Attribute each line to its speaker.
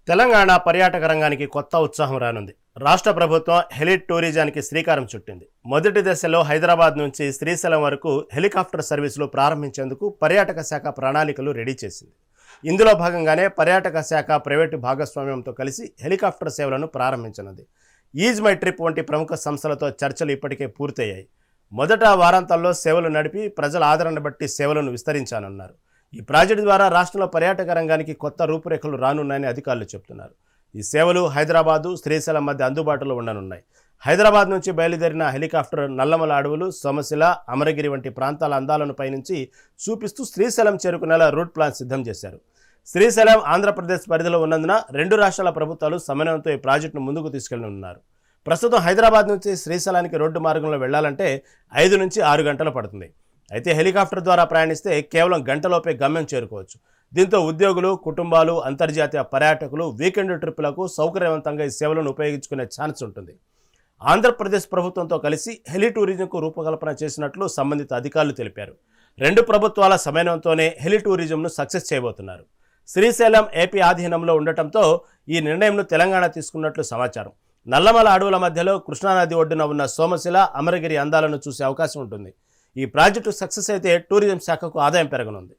Speaker 1: తెలంగాణ పర్యాటక రంగానికి కొత్త ఉత్సాహం రానుంది. రాష్ట్ర ప్రభుత్వం హెలి టూరిజానికి శ్రీకారం చుట్టింది. మొదటి దశలో హైదరాబాద్ నుంచి శ్రీశైలం వరకు హెలికాప్టర్ సర్వీసులు ప్రారంభించేందుకు పర్యాటక శాఖ ప్రణాళికలు రెడీ చేసింది. ఇందులో భాగంగానే పర్యాటక శాఖ ప్రైవేటు భాగస్వామ్యంతో కలిసి హెలికాప్టర్ సేవలను ప్రారంభించనుంది. ఈజ్ మై ట్రిప్ వంటి ప్రముఖ సంస్థలతో చర్చలు ఇప్పటికే పూర్తయ్యాయి. మొదట వారాంతాల్లో సేవలు నడిపి ప్రజల ఆదరణ బట్టి సేవలను విస్తరించాలన్నారు. ఈ ప్రాజెక్టు ద్వారా రాష్ట్రంలో పర్యాటక రంగానికి కొత్త రూపురేఖలు రానున్నాయని అధికారులు చెబుతున్నారు. ఈ సేవలు హైదరాబాదు, శ్రీశైలం మధ్య అందుబాటులో ఉండనున్నాయి. హైదరాబాద్ నుంచి బయలుదేరిన హెలికాప్టర్ నల్లమల అడవులు, సోమశిల, అమరగిరి వంటి ప్రాంతాల అందాలను పైనుంచి చూపిస్తూ శ్రీశైలం చేరుకునేలా రూట్ ప్లాన్ సిద్ధం చేశారు. శ్రీశైలం ఆంధ్రప్రదేశ్ పరిధిలో ఉన్నందున రెండు రాష్ట్రాల ప్రభుత్వాలు సమన్వయంతో ఈ ప్రాజెక్టును ముందుకు తీసుకెళ్లనున్నారు. ప్రస్తుతం హైదరాబాద్ నుంచి శ్రీశైలానికి రోడ్డు మార్గంలో వెళ్లాలంటే 5 నుంచి 6 గంటలు పడుతుంది. అయితే హెలికాప్టర్ ద్వారా ప్రయాణిస్తే కేవలం గంటలోపే గమ్యం చేరుకోవచ్చు. దీంతో ఉద్యోగులు, కుటుంబాలు, అంతర్జాతీయ పర్యాటకులు వీకెండ్ ట్రిప్పులకు సౌకర్యవంతంగా ఈ సేవలను ఉపయోగించుకునే ఛాన్స్ ఉంటుంది. ఆంధ్రప్రదేశ్ ప్రభుత్వంతో కలిసి హెలి టూరిజంకు రూపకల్పన చేసినట్లు సంబంధిత అధికారులు తెలిపారు. రెండు ప్రభుత్వాల సమన్వయంతోనే హెలి టూరిజంను సక్సెస్ చేయబోతున్నారు. శ్రీశైలం ఏపీ ఆధీనంలో ఉండటంతో ఈ నిర్ణయంను తెలంగాణ తీసుకున్నట్లు సమాచారం. నల్లమల అడవుల మధ్యలో కృష్ణానది ఒడ్డున ఉన్న సోమశిల, అమరగిరి అందాలను చూసే అవకాశం ఉంటుంది. ఈ ప్రాజెక్టు సక్సెస్ అయితే టూరిజం శాఖకు ఆదాయం పెరగనుంది.